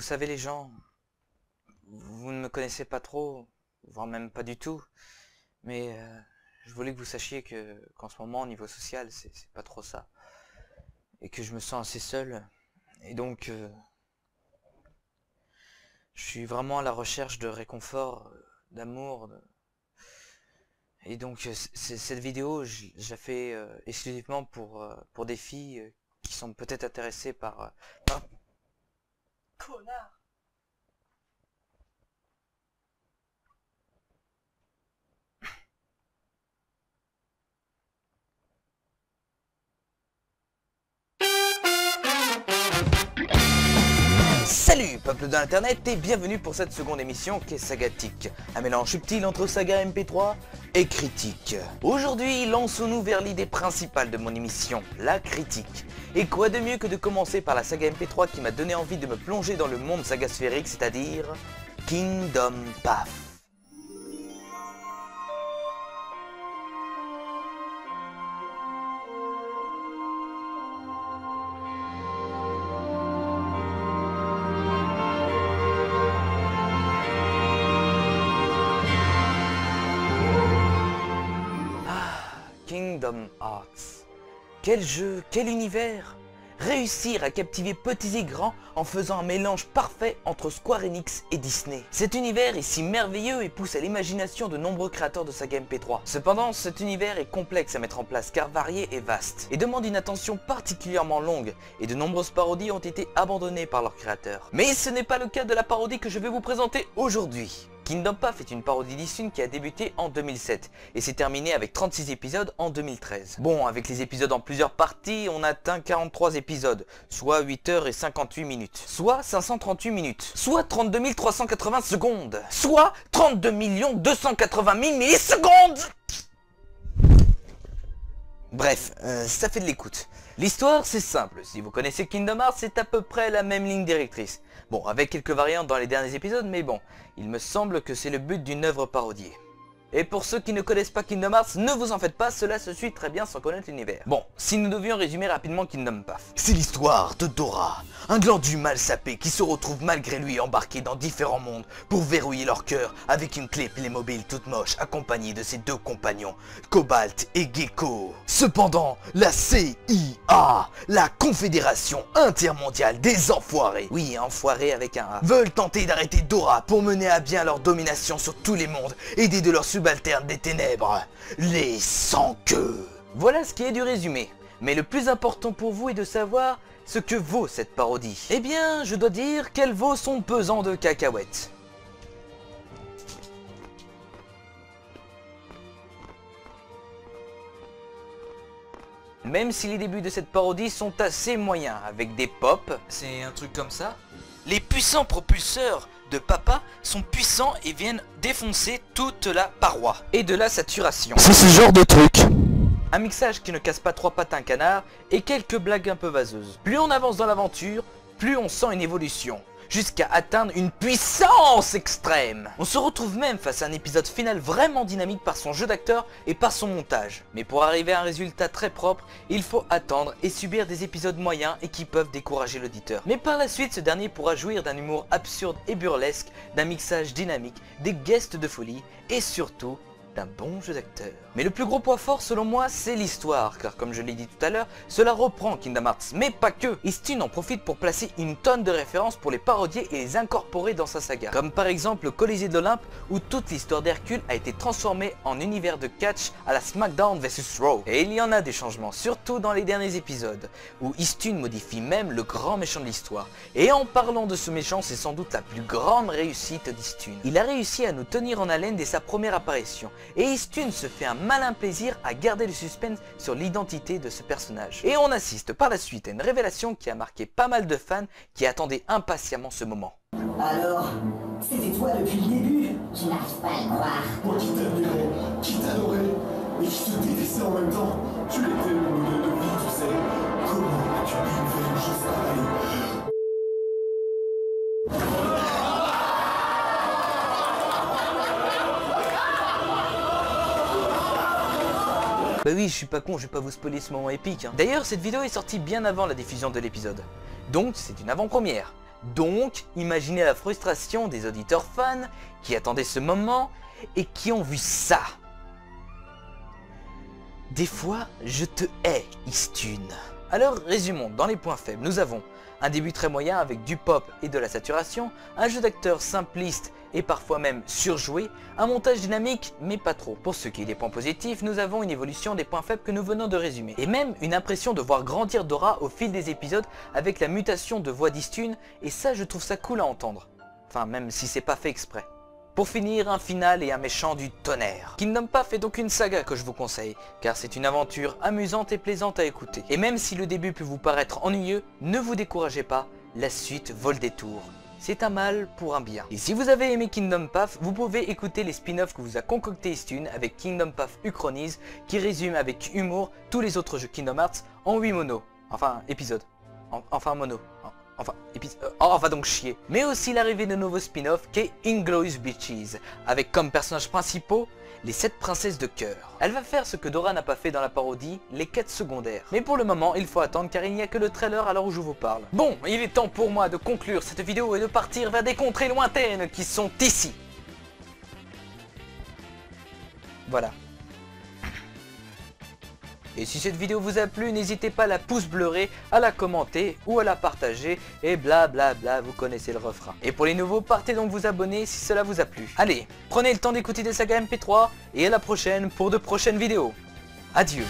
Vous savez les gens, vous ne me connaissez pas trop, voire même pas du tout, mais je voulais que vous sachiez qu'en ce moment, au niveau social, c'est pas trop ça. Et que je me sens assez seul, et donc je suis vraiment à la recherche de réconfort, d'amour, et donc cette vidéo, je la fais exclusivement pour des filles qui sont peut-être intéressées par... Connard! Salut peuple de l'internet et bienvenue pour cette seconde émission qu'est Sagatique, un mélange subtil entre saga MP3 et critique. Aujourd'hui, lançons-nous vers l'idée principale de mon émission, la critique. Et quoi de mieux que de commencer par la saga MP3 qui m'a donné envie de me plonger dans le monde sagasphérique, c'est-à-dire Kingdom Path. Kingdom Hearts. Quel jeu, quel univers! Réussir à captiver petits et grands en faisant un mélange parfait entre Square Enix et Disney. Cet univers est si merveilleux et pousse à l'imagination de nombreux créateurs de saga MP3. Cependant, cet univers est complexe à mettre en place car varié et vaste, et demande une attention particulièrement longue, et de nombreuses parodies ont été abandonnées par leurs créateurs. Mais ce n'est pas le cas de la parodie que je vais vous présenter aujourd'hui. Kingdom Path est une parodie d'Issune qui a débuté en 2007 et s'est terminée avec 36 épisodes en 2013. Bon, avec les épisodes en plusieurs parties, on atteint 43 épisodes, soit 8h58 minutes, soit 538 minutes, soit 32 380 secondes, soit 32 280 000 millisecondes. Bref, ça fait de l'écoute. L'histoire c'est simple, si vous connaissez Kingdom Hearts c'est à peu près la même ligne directrice. Bon, avec quelques variantes dans les derniers épisodes, mais bon, il me semble que c'est le but d'une œuvre parodiée. Et pour ceux qui ne connaissent pas Kingdom Hearts, ne vous en faites pas, cela se suit très bien sans connaître l'univers. Bon, si nous devions résumer rapidement Kingdom Path. C'est l'histoire de Dora, un glandu mal sapé qui se retrouve malgré lui embarqué dans différents mondes pour verrouiller leur cœur avec une clé Playmobil toute moche accompagnée de ses deux compagnons, Cobalt et Gecko. Cependant, la CIA, la Confédération Intermondiale des Enfoirés, oui, enfoirés avec un A, veulent tenter d'arrêter Dora pour mener à bien leur domination sur tous les mondes, aidés de leurs subalternes des ténèbres, les sans-queues. Voilà ce qui est du résumé. Mais le plus important pour vous est de savoir ce que vaut cette parodie. Eh bien, je dois dire qu'elle vaut son pesant de cacahuètes. Même si les débuts de cette parodie sont assez moyens, avec des pops, c'est un truc comme ça. Les puissants propulseurs de papa sont puissants et viennent défoncer toute la paroi. Et de la saturation. C'est ce genre de truc. Un mixage qui ne casse pas trois pattes à un canard et quelques blagues un peu vaseuses. Plus on avance dans l'aventure, plus on sent une évolution, jusqu'à atteindre une puissance extrême. On se retrouve même face à un épisode final vraiment dynamique par son jeu d'acteur et par son montage. Mais pour arriver à un résultat très propre, il faut attendre et subir des épisodes moyens et qui peuvent décourager l'auditeur. Mais par la suite, ce dernier pourra jouir d'un humour absurde et burlesque, d'un mixage dynamique, des guests de folie et surtout d'un bon jeu d'acteur. Mais le plus gros point fort selon moi c'est l'histoire, car comme je l'ai dit tout à l'heure, cela reprend Kingdom Hearts, mais pas que. Istune en profite pour placer une tonne de références pour les parodier et les incorporer dans sa saga. Comme par exemple le Colisée d'Olympe où toute l'histoire d'Hercule a été transformée en univers de catch à la SmackDown vs Raw. Et il y en a des changements, surtout dans les derniers épisodes, où Istune modifie même le grand méchant de l'histoire. Et en parlant de ce méchant, c'est sans doute la plus grande réussite d'Istune. Il a réussi à nous tenir en haleine dès sa première apparition. Et Istune se fait un malin plaisir à garder le suspense sur l'identité de ce personnage. Et on assiste par la suite à une révélation qui a marqué pas mal de fans qui attendaient impatiemment ce moment. Alors, c'était toi depuis le début? Je n'arrive pas à le croire. Moi qui t'admirais, qui t'adorais, mais qui te détestais en même temps. Tu l'étais le modèle de vie, tu sais. Comment as-tu pu faire une chose pareille? Bah oui, je suis pas con, je vais pas vous spoiler ce moment épique. D'ailleurs, cette vidéo est sortie bien avant la diffusion de l'épisode. Donc, c'est une avant-première. Donc, imaginez la frustration des auditeurs fans qui attendaient ce moment et qui ont vu ça. Des fois, je te hais, Istune. Alors, résumons, dans les points faibles, nous avons un début très moyen avec du pop et de la saturation, un jeu d'acteur simpliste et parfois même surjoué, un montage dynamique mais pas trop. Pour ce qui est des points positifs, nous avons une évolution des points faibles que nous venons de résumer. Et même une impression de voir grandir Dora au fil des épisodes avec la mutation de voix d'Istune, et ça je trouve ça cool à entendre. Enfin même si c'est pas fait exprès. Pour finir, un final et un méchant du tonnerre. Kingdom Path est donc une saga que je vous conseille, car c'est une aventure amusante et plaisante à écouter. Et même si le début peut vous paraître ennuyeux, ne vous découragez pas, la suite vaut le détour. C'est un mal pour un bien. Et si vous avez aimé Kingdom Path, vous pouvez écouter les spin-offs que vous a concocté Istune avec Kingdom Path Uchronies, qui résume avec humour tous les autres jeux Kingdom Hearts en 8 monos. Enfin, épisodes. Enfin, mono. On va donc chier. Mais aussi l'arrivée de nouveaux spin-offs qu'est Inglorious Bitches, avec comme personnages principaux les 7 princesses de cœur. Elle va faire ce que Dora n'a pas fait dans la parodie, les quêtes secondaires. Mais pour le moment, il faut attendre car il n'y a que le trailer à l'heure où je vous parle. Bon, il est temps pour moi de conclure cette vidéo et de partir vers des contrées lointaines qui sont ici. Voilà. Et si cette vidéo vous a plu, n'hésitez pas à la pouce bleurer, à la commenter ou à la partager et blablabla, vous connaissez le refrain. Et pour les nouveaux, partez donc vous abonner si cela vous a plu. Allez, prenez le temps d'écouter des sagas MP3 et à la prochaine pour de prochaines vidéos. Adieu.